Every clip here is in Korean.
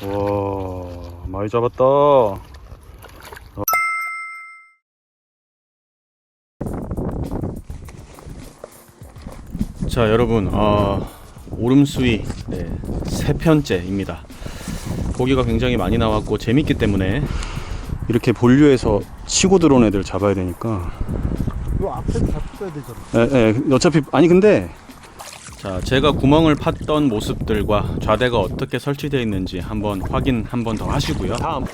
와, 많이 잡았다. 자, 여러분, 오름수위 세 편째입니다. 고기가 굉장히 많이 나왔고 재밌기 때문에 이렇게 본류에서 치고 들어온 애들 잡아야 되니까. 요 앞에도 잡숴야 되잖아. 어차피 아니 근데 자, 제가 구멍을 팠던 모습들과 좌대가 어떻게 설치되어 있는지 한번 확인 한 번 더 하시고요. 다음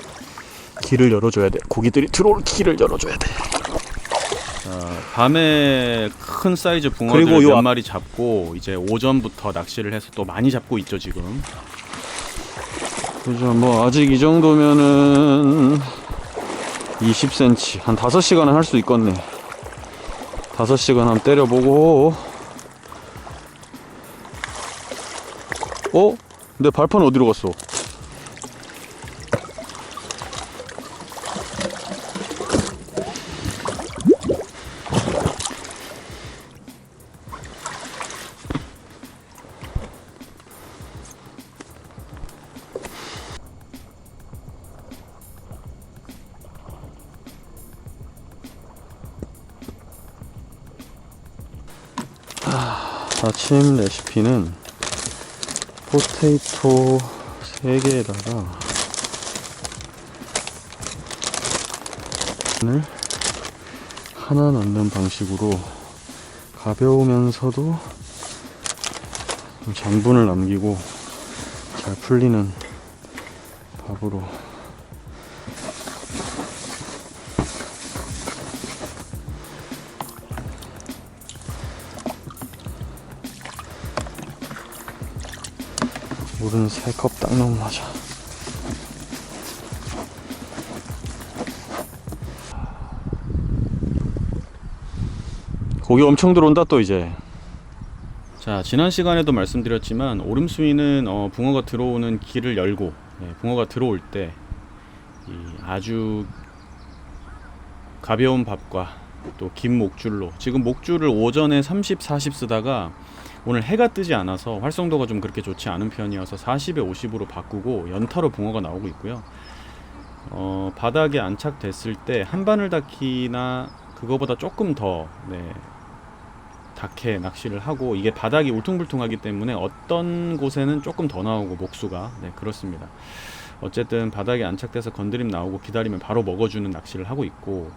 길을 열어줘야 돼. 고기들이 들어올 길을 열어줘야 돼. 자, 밤에 큰 사이즈 붕어들 몇 마리 잡고 이제 오전부터 낚시를 해서 또 많이 잡고 있죠 지금. 그죠. 뭐 아직 이 정도면은 20cm 한 5시간은 할 수 있겠네. 5시간 한번 때려보고. 내 발판 어디로 갔어? 아침 레시피는 포테이토 3개에다가 을 하나 넣는 방식으로 가벼우면서도 전분을 남기고 잘 풀리는 밥으로. 물은 3컵 딱 넣으면 맞아. 고기 엄청 들어온다 또 이제. 자, 지난 시간에도 말씀드렸지만 오름수위는 붕어가 들어오는 길을 열고 붕어가 들어올 때 이 아주 가벼운 밥과 또 긴 목줄로, 지금 목줄을 오전에 30, 40 쓰다가 오늘 해가 뜨지 않아서 활성도가 좀 그렇게 좋지 않은 편이어서 40에 50으로 바꾸고 연타로 붕어가 나오고 있고요. 바닥에 안착됐을 때 한 바늘 닿기나 그거보다 조금 더 닿게 낚시를 하고, 이게 바닥이 울퉁불퉁하기 때문에 어떤 곳에는 조금 더 나오고 목수가 그렇습니다. 어쨌든 바닥에 안착돼서 건드림 나오고 기다리면 바로 먹어주는 낚시를 하고 있고,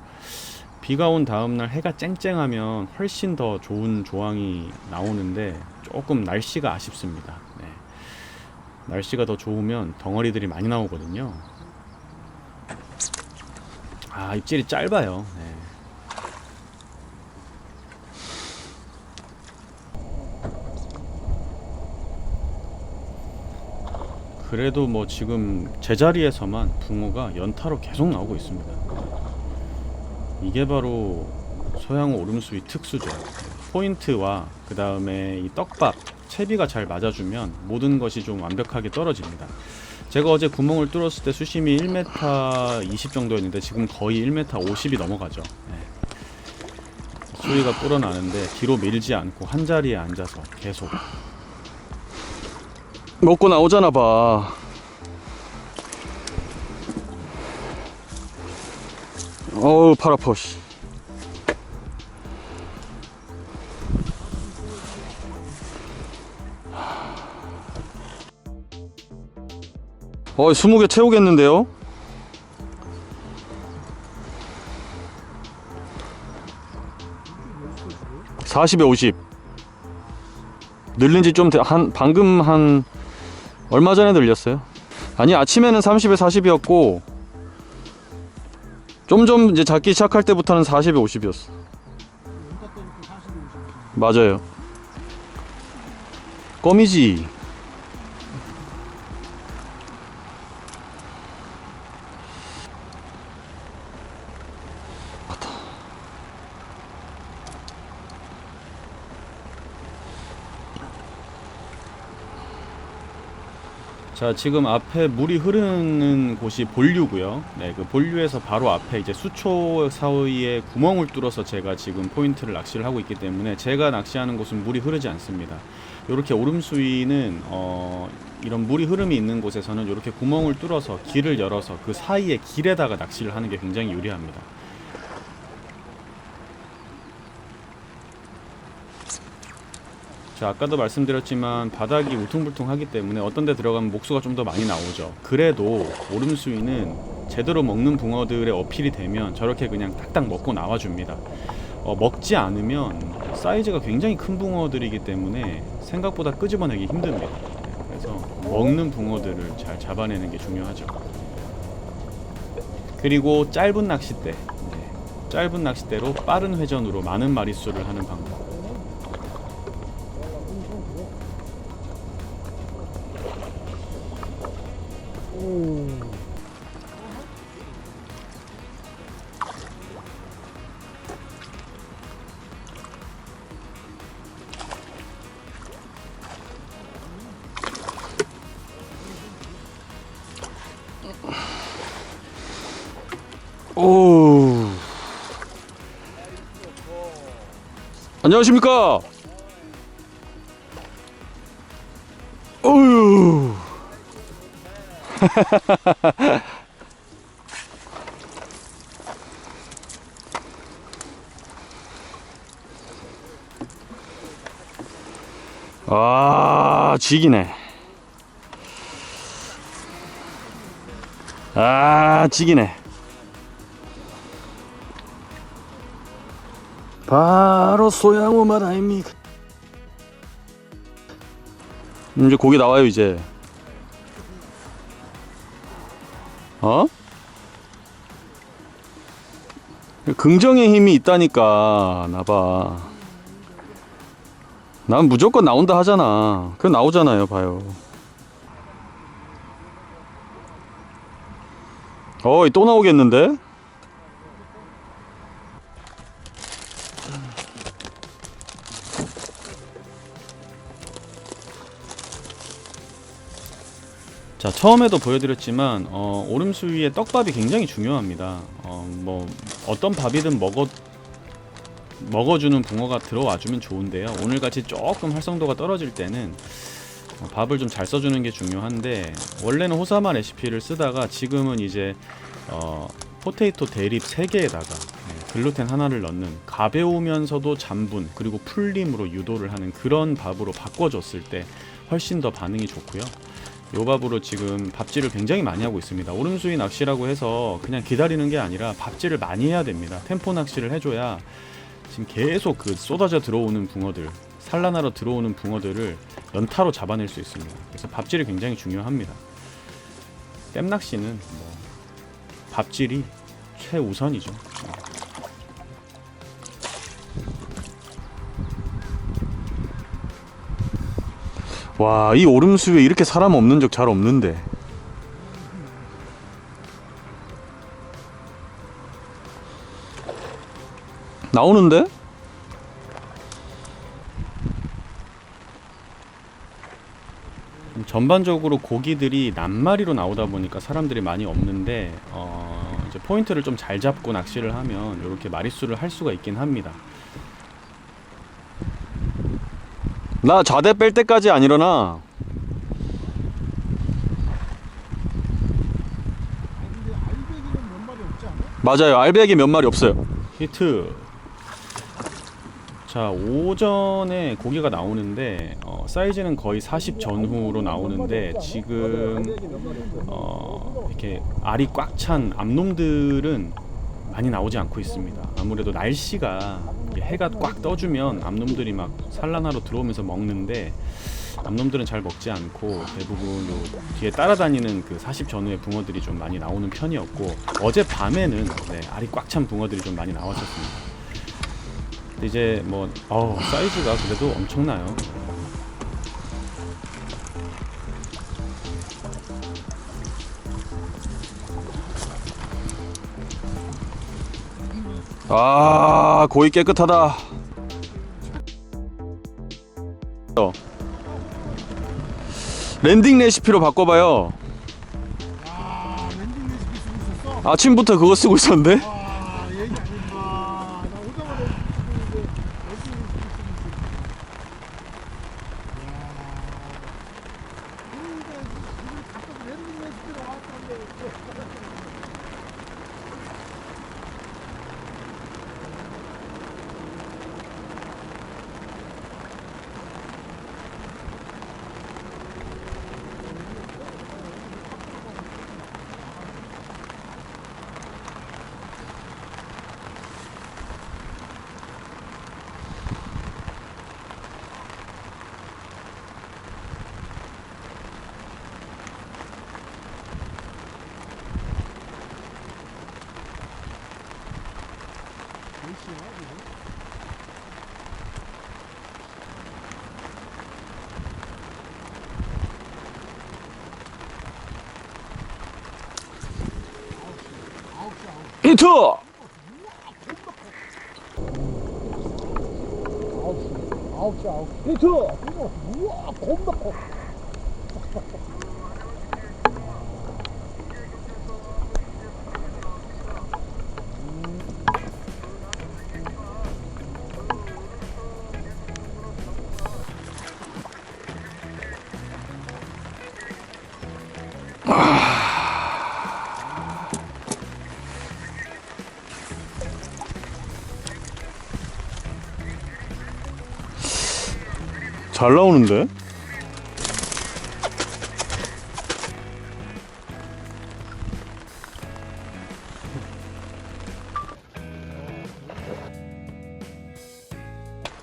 비가 온 다음날 해가 쨍쨍하면 훨씬 더 좋은 조항이 나오는데 조금 날씨가 아쉽습니다. 날씨가 더 좋으면 덩어리들이 많이 나오거든요. 입질이 짧아요. 그래도 뭐 지금 제자리에서만 붕어가 연타로 계속 나오고 있습니다. 이게 바로 소양호 오름수위 특수죠. 포인트와 그 다음에 이 떡밥, 채비가 잘 맞아주면 모든 것이 좀 완벽하게 떨어집니다. 제가 어제 구멍을 뚫었을 때 수심이 1m 20 정도였는데 지금 거의 1m 50이 넘어가죠. 수위가 불어나는데 뒤로 밀지 않고 한 자리에 앉아서 계속 먹고 나오잖아 봐. 어우, 팔 아파. 씨. 어, 20개 채우겠는데요? (40에 50) 늘린지 좀 방금 한 얼마 전에 늘렸어요. 아니, 아침에는 30에 40이었고 좀 이제 잡기 시작할 때부터는 40에 50이었어. 맞아요. 껌이지. 자, 지금 앞에 물이 흐르는 곳이 본류고요. 그 본류에서 바로 앞에 이제 수초 사이에 구멍을 뚫어서 제가 지금 포인트를 낚시를 하고 있기 때문에 제가 낚시하는 곳은 물이 흐르지 않습니다. 이렇게 오름수위는 이런 물이 흐름이 있는 곳에서는 이렇게 구멍을 뚫어서 길을 열어서 그 사이에 길에다가 낚시를 하는 게 굉장히 유리합니다. 자, 아까도 말씀드렸지만 바닥이 울퉁불퉁하기 때문에 어떤 데 들어가면 목수가 좀 더 많이 나오죠. 그래도 오름수위는 제대로 먹는 붕어들의 어필이 되면 저렇게 그냥 딱딱 먹고 나와줍니다. 먹지 않으면 사이즈가 굉장히 큰 붕어들이기 때문에 생각보다 끄집어내기 힘듭니다. 그래서 먹는 붕어들을 잘 잡아내는 게 중요하죠. 그리고 짧은 낚싯대, 짧은 낚싯대로 빠른 회전으로 많은 마리수를 하는 방법. 오. 안녕하십니까? 어휴. 아, 지기네. 아, 지기네. 바로 소양호 맛 아닙니까? 이제 고기 나와요 이제. 긍정의 힘이 있다니까. 나봐. 난 무조건 나온다 하잖아. 그럼 나오잖아요. 봐요. 또 나오겠는데? 자, 처음에도 보여드렸지만 오름수위의 떡밥이 굉장히 중요합니다. 뭐 어떤 밥이든 먹어주는 붕어가 들어와주면 좋은데요. 오늘같이 조금 활성도가 떨어질 때는 밥을 좀 잘 써주는 게 중요한데, 원래는 호사마 레시피를 쓰다가 지금은 이제 포테이토 대립 3개에다가 글루텐 하나를 넣는 가벼우면서도 잔분 그리고 풀림으로 유도를 하는 그런 밥으로 바꿔줬을 때 훨씬 더 반응이 좋고요. 요 밥으로 지금 밥질을 굉장히 많이 하고 있습니다. 오름수위 낚시라고 해서 그냥 기다리는 게 아니라 밥질을 많이 해야 됩니다. 템포 낚시를 해줘야 지금 계속 그 쏟아져 들어오는 붕어들, 산란하러 들어오는 붕어들을 연타로 잡아낼 수 있습니다. 그래서 밥질이 굉장히 중요합니다. 댐낚시는 뭐 밥질이 최우선이죠. 와, 이 오름수에 이렇게 사람 없는 적 잘 없는데. 나오는데? 전반적으로 고기들이 낱마리로 나오다 보니까 사람들이 많이 없는데 이제 포인트를 좀 잘 잡고 낚시를 하면 이렇게 마리수를 할 수가 있긴 합니다. 나 자대 뺄 때까지 안 일어나. 근데 알배기는 몇 마리 없지 않아? 맞아요. 알배기 몇 마리 없어요. 히트. 자, 오전에 고기가 나오는데 사이즈는 거의 40 전후로 나오는데 지금 이렇게 알이 꽉 찬 암놈들은 많이 나오지 않고 있습니다. 아무래도 날씨가 해가 꽉 떠주면 암놈들이 막 산란하러 들어오면서 먹는데 암놈들은 잘 먹지 않고 대부분 요 뒤에 따라다니는 그 40 전후의 붕어들이 좀 많이 나오는 편이었고, 어제 밤에는 알이 꽉 찬 붕어들이 좀 많이 나왔었습니다. 근데 이제 뭐 사이즈가 그래도 엄청나요. 아, 고기 깨끗하다. 랜딩 레시피로 바꿔봐요. 아, 랜딩 레시피 쓰고 있었어? 아침부터 그거 쓰고 있었는데? 아, 얘기 아닌가. 나 오자마자 쓰고 있는데 랜딩 레시피 쓰고 있었어. 히트! 아홉 시. 히트! 우와, 겁나 커. 잘 나오는데?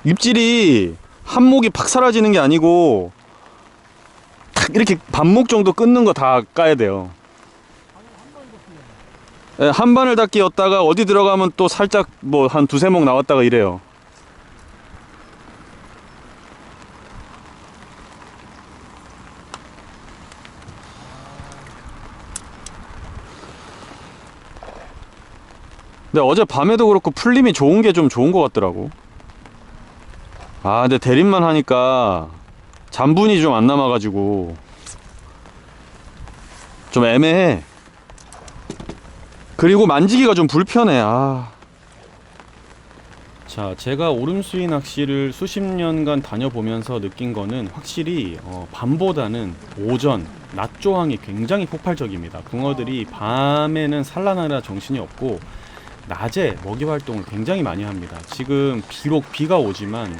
입질이 한목이 팍 사라지는 게 아니고 탁 이렇게 반목 정도 끊는 거 다 까야 돼요. 예, 한 바늘 다 끼었다가 어디 들어가면 또 살짝 뭐 한 두세 목 나왔다가 이래요. 근데 어제 밤에도 그렇고 풀림이 좋은 게 좀 좋은 것 같더라고. 아 근데 대립만 하니까 잔분이 좀 안 남아가지고 좀 애매해. 그리고 만지기가 좀 불편해. 아 자, 제가 오름수위 낚시를 수십 년간 다녀보면서 느낀 거는 확실히 밤보다는 오전, 낮 조항이 굉장히 폭발적입니다. 붕어들이 밤에는 산란하느라 정신이 없고 낮에 먹이 활동을 굉장히 많이 합니다. 지금 비록 비가 오지만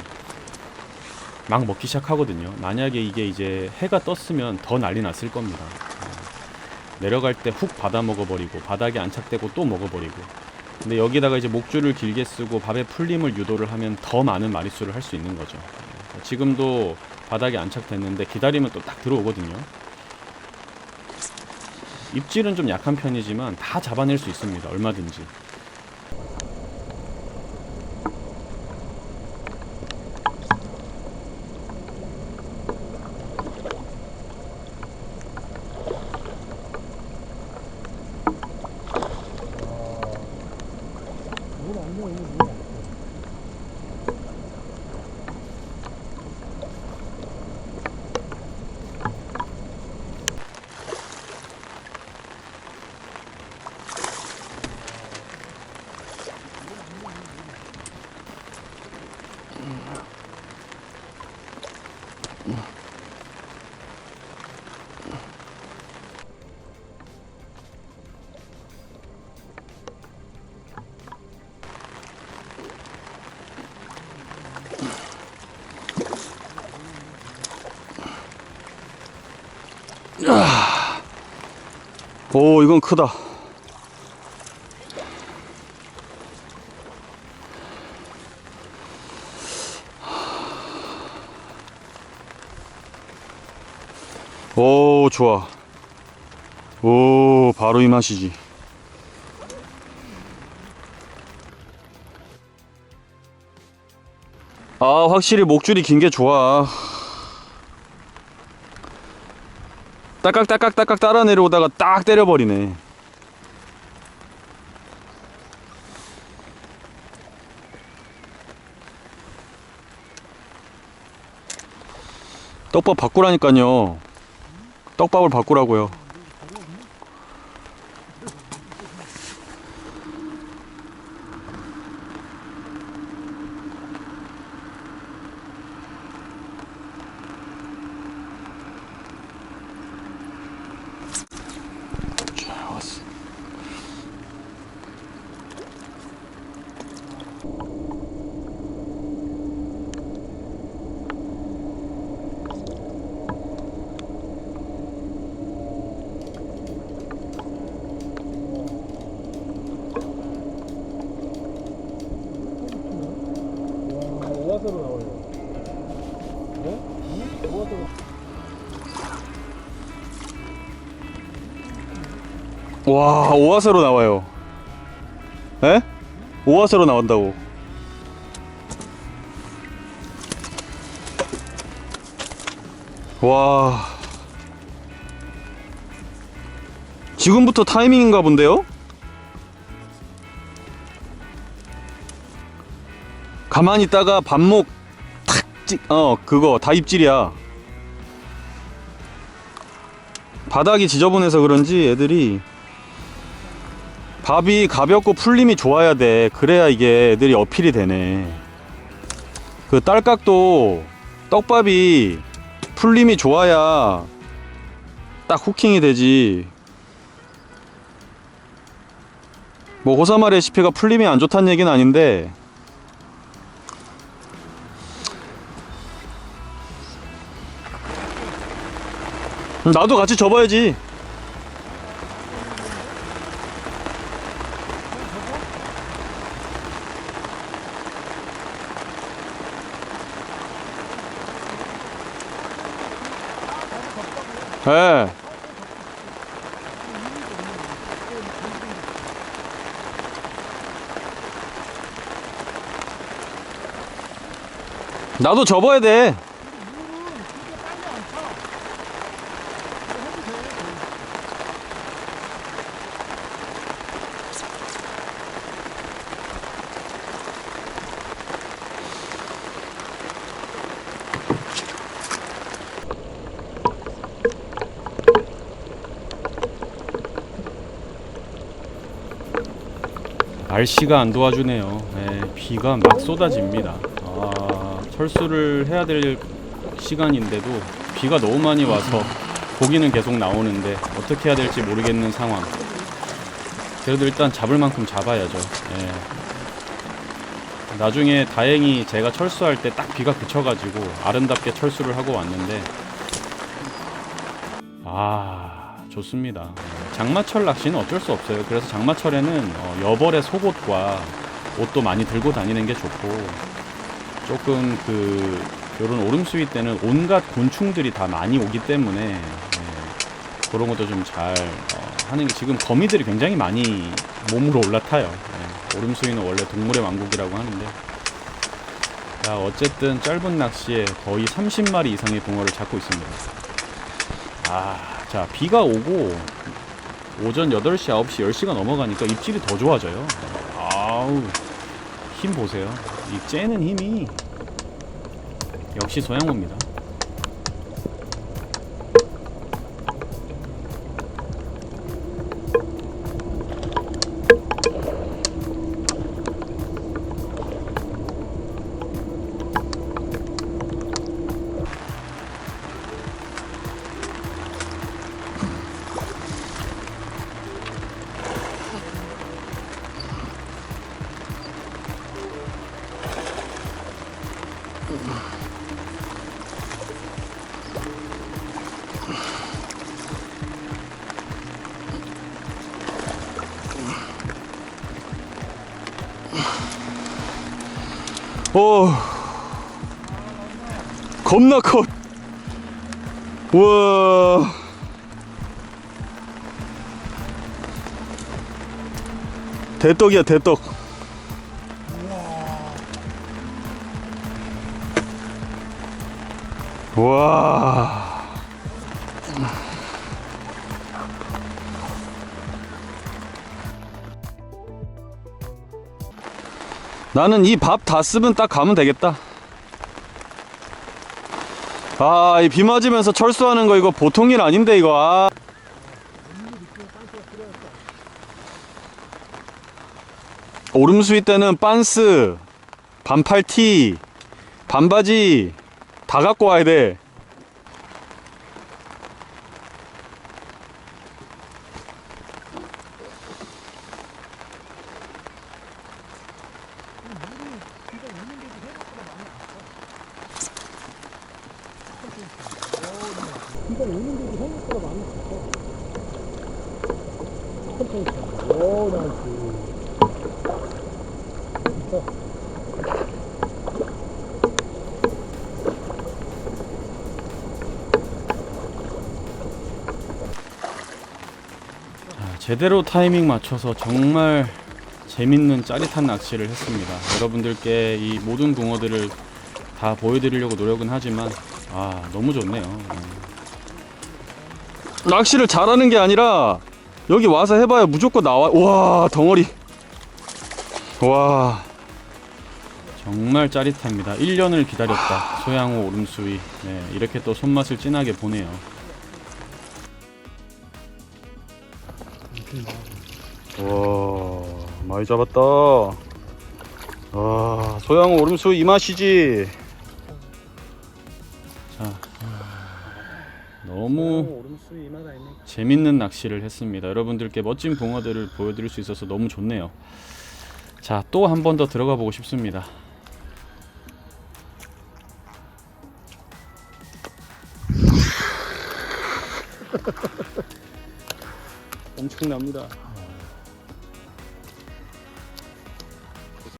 막 먹기 시작하거든요. 만약에 이게 이제 해가 떴으면 더 난리 났을 겁니다. 내려갈 때 훅 받아 먹어버리고 바닥에 안착되고 또 먹어버리고. 근데 여기다가 이제 목줄을 길게 쓰고 밥에 풀림을 유도를 하면 더 많은 마리수를 할 수 있는 거죠. 지금도 바닥에 안착됐는데 기다리면 또 딱 들어오거든요. 입질은 좀 약한 편이지만 다 잡아낼 수 있습니다. 얼마든지. 오 이건 크다. 오 좋아. 오 바로 이 맛이지. 아 확실히 목줄이 긴 게 좋아. 따깍따깍따깍 따라 내려오다가 딱 때려버리네. 떡밥 바꾸라니까요. 떡밥을 바꾸라고요. 와, 오화세로 나와요. 에? 오화세로 나온다고. 와, 지금부터 타이밍인가 본데요? 가만히 있다가 반목 탁 찍, 그거 다 입질이야. 바닥이 지저분해서 그런지 애들이 밥이 가볍고 풀림이 좋아야 돼. 그래야 이게 애들이 어필이 되네. 그 딸깍도 떡밥이 풀림이 좋아야 딱 후킹이 되지. 뭐 호사마 레시피가 풀림이 안 좋다는 얘기는 아닌데 나도 같이 접어야지. 예. 나도 접어야 돼. 날씨가 안 도와주네요. 네, 비가 막 쏟아집니다. 철수를 해야 될 시간인데도 비가 너무 많이 와서 고기는 계속 나오는데 어떻게 해야 될지 모르겠는 상황. 그래도 일단 잡을 만큼 잡아야죠. 네. 나중에 다행히 제가 철수할 때 딱 비가 그쳐가지고 아름답게 철수를 하고 왔는데 좋습니다. 장마철 낚시는 어쩔 수 없어요. 그래서 장마철에는 여벌의 속옷과 옷도 많이 들고 다니는 게 좋고, 조금 요런 오름수위 때는 온갖 곤충들이 다 많이 오기 때문에 그런 것도 좀 잘 하는 게, 지금 거미들이 굉장히 많이 몸으로 올라타요. 오름수위는 원래 동물의 왕국이라고 하는데, 자, 어쨌든 짧은 낚시에 거의 30마리 이상의 붕어를 잡고 있습니다. 자, 비가 오고 오전 8시, 9시, 10시가 넘어가니까 입질이 더 좋아져요. 아우, 힘 보세요. 이 째는 힘이 역시 소양호입니다. 겁나 커. 우와. 대떡이야, 대떡. 와. 나는 이 밥 다 쓰면 딱 가면 되겠다. 이 비 맞으면서 철수하는 거 이거 보통 일 아닌데 이거. 오름수위 때는 빤스, 반팔티, 반바지 다 갖고 와야 돼. 비가 오는데도 생각보다 많이 쳤어. 오, 나이스. 제대로 타이밍 맞춰서 정말 재밌는 짜릿한 낚시를 했습니다. 여러분들께 이 모든 붕어들을 다 보여드리려고 노력은 하지만 너무 좋네요. 낚시를 잘하는 게 아니라 여기 와서 해봐야 무조건 나와. 와, 덩어리. 와, 정말 짜릿합니다. 1년을 기다렸다. 소양호 오름수위. 네, 이렇게 또 손맛을 진하게 보네요. 와, 많이 잡았다. 와, 소양호 오름수 이 맛이지. 자, 너무 재밌는 낚시를 했습니다. 여러분들께 멋진 붕어들을 보여드릴 수 있어서 너무 좋네요. 자, 또 한 번 더 들어가 보고 싶습니다. 엄청납니다.